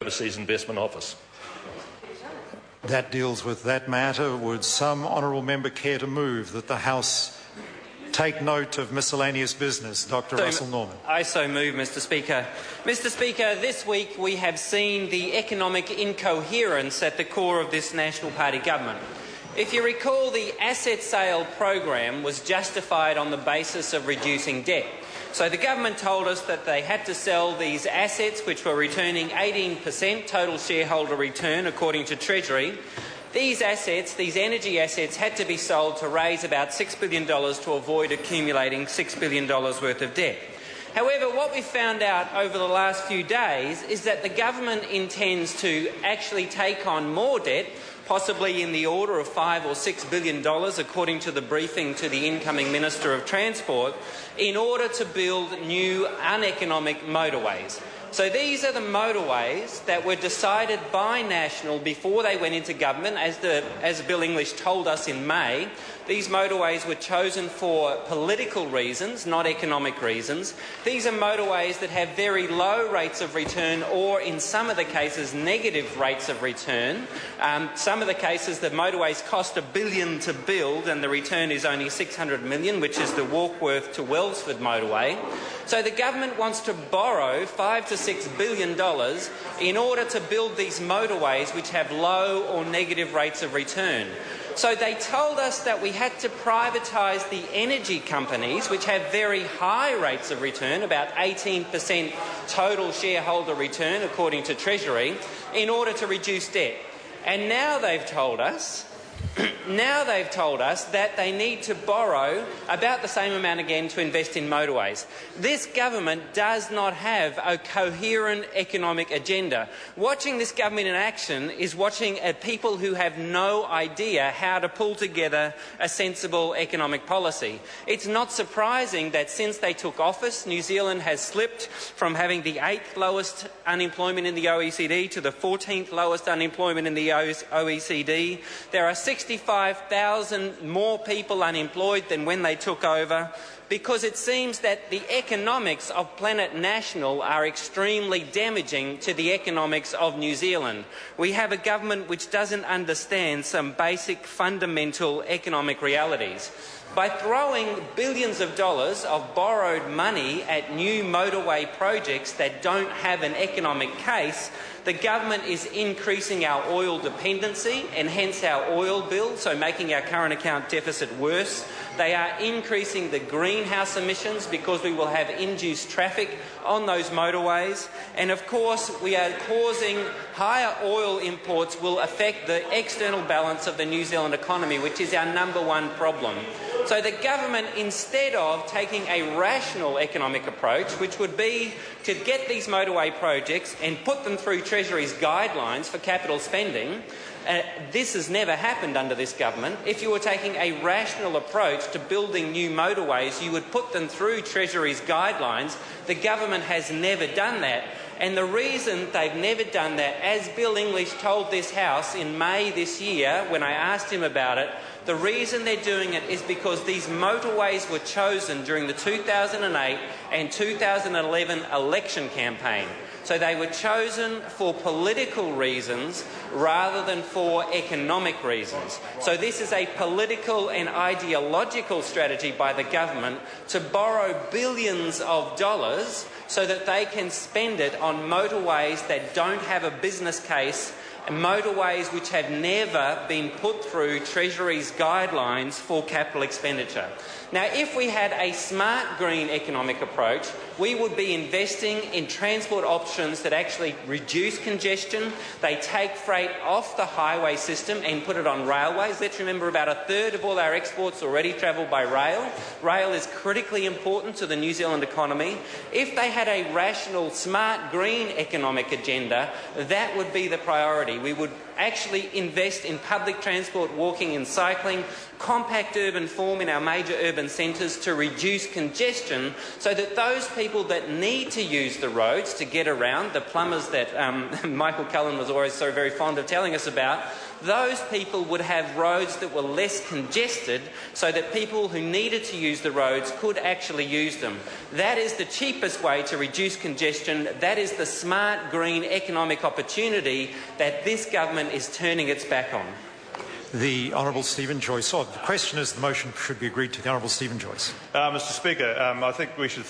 Overseas Investment Office. That deals with that matter. Would some honourable member care to move that the House take note of miscellaneous business? Dr. Russell Norman. I so move, Mr Speaker. Mr Speaker, this week we have seen the economic incoherence at the core of this National Party government. If you recall, the asset sale program was justified on the basis of reducing debt. So the government told us that they had to sell these assets, which were returning 18% total shareholder return according to Treasury. These assets, these energy assets, had to be sold to raise about $6 billion to avoid accumulating $6 billion worth of debt. However, what we found out over the last few days is that the government intends to actually take on more debt, possibly in the order of $5 or $6 billion, according to the briefing to the incoming Minister of Transport, in order to build new uneconomic motorways. So these are the motorways that were decided by National before they went into government, as Bill English told us in May. These motorways were chosen for political reasons, not economic reasons. These are motorways that have very low rates of return, or in some of the cases negative rates of return. Some of the cases the motorways cost $1 billion to build and the return is only $600 million, which is the Warkworth to Wellsford motorway. So the government wants to borrow $5 to $6 billion in order to build these motorways which have low or negative rates of return. So they told us that we had to privatise the energy companies, which have very high rates of return, about 18% total shareholder return according to Treasury, in order to reduce debt. And now they've told us that they need to borrow about the same amount again to invest in motorways. This government does not have a coherent economic agenda. Watching this government in action is watching people who have no idea how to pull together a sensible economic policy. It's not surprising that since they took office, New Zealand has slipped from having the 8th lowest unemployment in the OECD to the 14th lowest unemployment in the OECD. There are 65,000 more people unemployed than when they took over, because it seems that the economics of Planet National are extremely damaging to the economics of New Zealand. We have a government which doesn't understand some basic fundamental economic realities. By throwing billions of dollars of borrowed money at new motorway projects that don't have an economic case, the government is increasing our oil dependency and hence our oil bill, so making our current account deficit worse. They are increasing the greenhouse emissions because we will have induced traffic on those motorways. And of course, we are causing higher oil imports will affect the external balance of the New Zealand economy, which is our #1 problem. So the government, instead of taking a rational economic approach, which would be to get these motorway projects and put them through Treasury's guidelines for capital spending, this has never happened under this government. If you were taking a rational approach to building new motorways, you would put them through Treasury's guidelines. The government has never done that. And the reason they've never done that, as Bill English told this House in May this year when I asked him about it, the reason they're doing it is because these motorways were chosen during the 2008 and 2011 election campaign. So they were chosen for political reasons rather than for economic reasons. So this is a political and ideological strategy by the government to borrow billions of dollars so that they can spend it on motorways that don't have a business case, motorways which have never been put through Treasury's guidelines for capital expenditure. Now, if we had a smart green economic approach, we would be investing in transport options that actually reduce congestion. They take freight off the highway system and put it on railways. Let's remember about 1/3 of all our exports already travel by rail. Rail is critically important to the New Zealand economy. If they had a rational, smart green economic agenda, that would be the priority. We would actually invest in public transport, walking and cycling, compact urban form in our major urban centres to reduce congestion, so that those people that need to use the roads to get around, the plumbers that Michael Cullen was always so very fond of telling us about, those people would have roads that were less congested so that people who needed to use the roads could actually use them. That is the cheapest way to reduce congestion. That is the smart, green economic opportunity that this government is turning its back on. The Honourable Stephen Joyce. The question is the motion should be agreed to. The Honourable Stephen Joyce. Mr. Speaker, I think we should